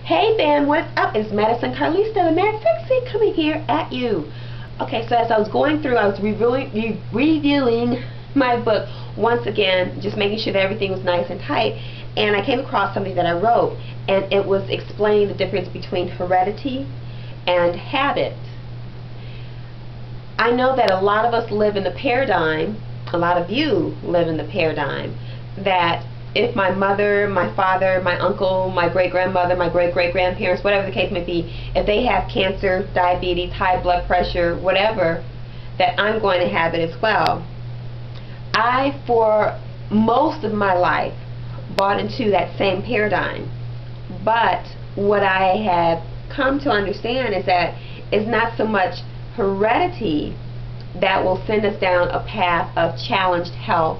Hey fam, what's up? It's Madison Carlista, the Mad Sexy, coming here at you. Okay, so as I was going through, I was reviewing my book once again, just making sure that everything was nice and tight, and I came across something that I wrote, and it was explaining the difference between heredity and habit. I know that a lot of us live in the paradigm, a lot of you live in the paradigm, that if my mother, my father, my uncle, my great-grandmother, my great-great-grandparents, whatever the case may be, if they have cancer, diabetes, high blood pressure, whatever, that I'm going to have it as well. I, for most of my life, bought into that same paradigm. But what I have come to understand is that it's not so much heredity that will send us down a path of challenged health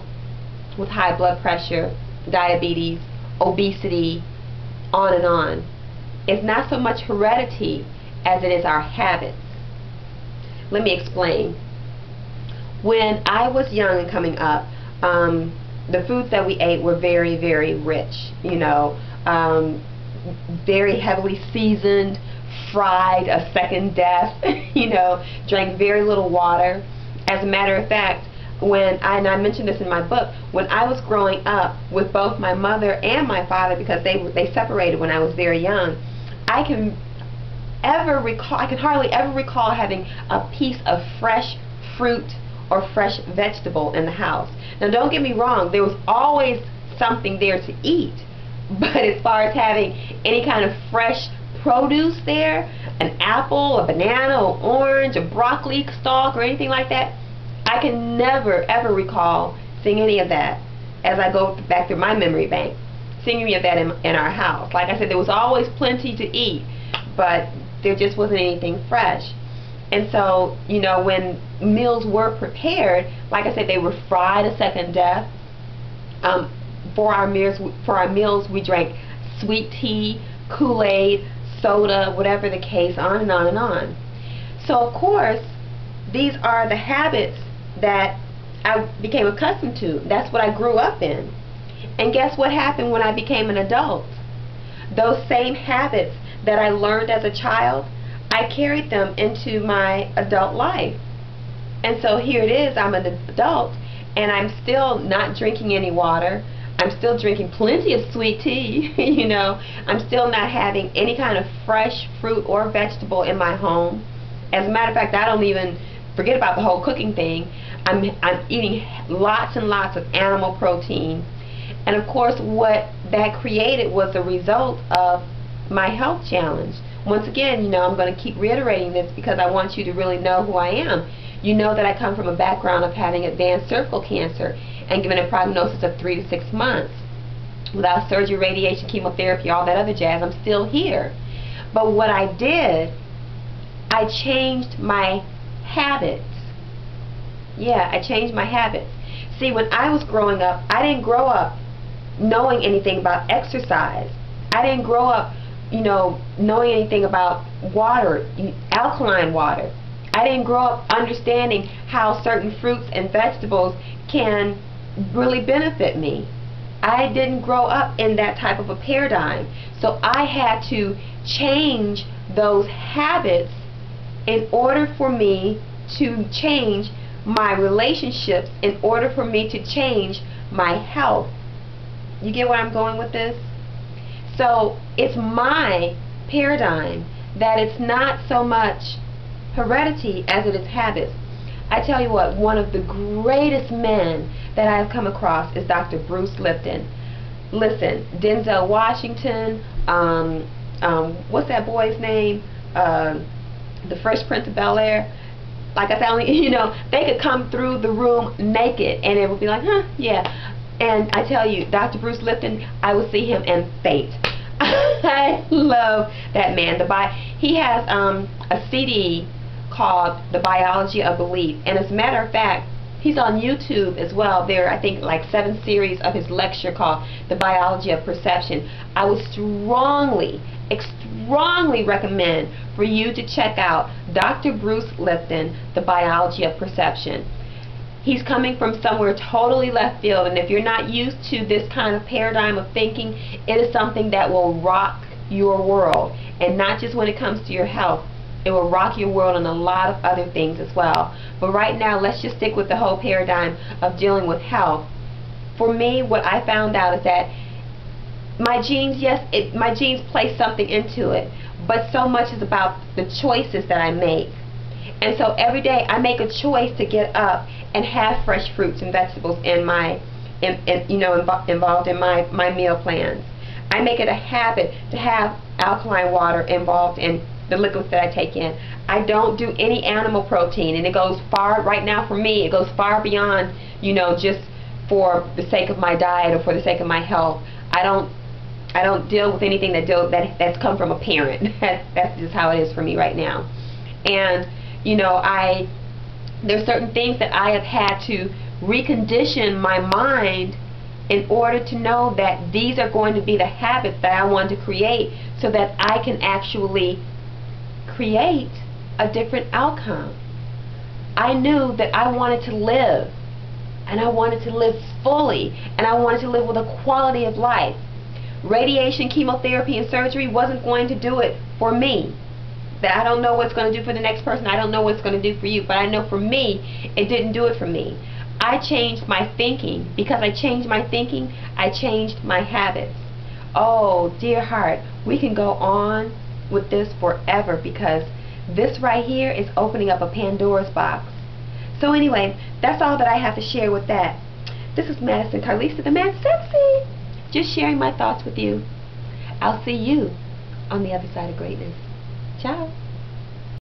with high blood pressure, diabetes, obesity, on and on. It's not so much heredity as it is our habits. Let me explain. When I was young and coming up, the foods that we ate were very, very rich, very heavily seasoned, fried, a second death, drank very little water. As a matter of fact, and I mentioned this in my book, when I was growing up with both my mother and my father, because they separated when I was very young, I can hardly ever recall having a piece of fresh fruit or fresh vegetable in the house. Now don't get me wrong, there was always something there to eat, but as far as having any kind of fresh produce there, an apple, a banana, an orange, a broccoli stalk, or anything like that, I can never ever recall seeing any of that as I go back through my memory bank, seeing any of that in our house. Like I said, there was always plenty to eat, but there just wasn't anything fresh. And so, when meals were prepared, like I said, they were fried a second death. For our meals, we drank sweet tea, Kool-Aid, soda, whatever the case, on and on and on. So, of course, these are the habits that I became accustomed to. That's what I grew up in. And guess what happened when I became an adult? Those same habits that I learned as a child, I carried them into my adult life. And so here it is, I'm an adult, and I'm still not drinking any water. I'm still drinking plenty of sweet tea, I'm still not having any kind of fresh fruit or vegetable in my home. As a matter of fact, I don't even forget about the whole cooking thing. I'm eating lots and lots of animal protein. And of course, what that created was the result of my health challenge. Once again, I'm going to keep reiterating this because I want you to really know who I am. You know that I come from a background of having advanced cervical cancer and given a prognosis of 3 to 6 months. Without surgery, radiation, chemotherapy, all that other jazz, I'm still here. But what I did, I changed my habits. Yeah, I changed my habits. See, when I was growing up, I didn't grow up knowing anything about exercise. I didn't grow up, knowing anything about water, alkaline water. I didn't grow up understanding how certain fruits and vegetables can really benefit me. I didn't grow up in that type of a paradigm. So I had to change those habits in order for me to change my relationships, in order for me to change my health. You get where I'm going with this? So it's my paradigm that it's not so much heredity as it is habits. I tell you what, one of the greatest men that I have come across is Dr. Bruce Lipton. Listen, Denzel Washington, what's that boy's name? The Fresh Prince of Bel-Air. Like I said, they could come through the room naked and it would be like, yeah. And I tell you, Dr. Bruce Lipton, I would see him and faint. I love that man. He has a CD called The Biology of Belief, and as a matter of fact, he's on YouTube as well. There are, I think, like 7 series of his lecture called The Biology of Perception. I would strongly recommend for you to check out Dr. Bruce Lipton, The Biology of Perception. He's coming from somewhere totally left field, and if you're not used to this kind of paradigm of thinking, it is something that will rock your world. And not just when it comes to your health. It will rock your world in a lot of other things as well. But right now, let's just stick with the whole paradigm of dealing with health. For me, what I found out is that my genes, yes, my genes play something into it, but so much is about the choices that I make. And so every day I make a choice to get up and have fresh fruits and vegetables involved in my meal plans. I make it a habit to have alkaline water involved in the liquids that I take in. I don't do any animal protein, and it goes far, right now for me, it goes far beyond, just for the sake of my diet or for the sake of my health. I don't deal with anything that's come from a parent. That's just how it is for me right now. And there's certain things that I have had to recondition my mind in order to know that these are going to be the habits that I want to create, so that I can actually create a different outcome. I knew that I wanted to live, and I wanted to live fully, and I wanted to live with a quality of life. Radiation, chemotherapy, and surgery wasn't going to do it for me. That I don't know what it's going to do for the next person. I don't know what it's going to do for you, but I know for me, it didn't do it for me. I changed my thinking. Because I changed my thinking, I changed my habits. Oh, dear heart, we can go on with this forever, because this right here is opening up a Pandora's box. So anyway, that's all that I have to share with that. This is Madison Carlista, the Mad Sexy, just sharing my thoughts with you. I'll see you on the other side of greatness. Ciao.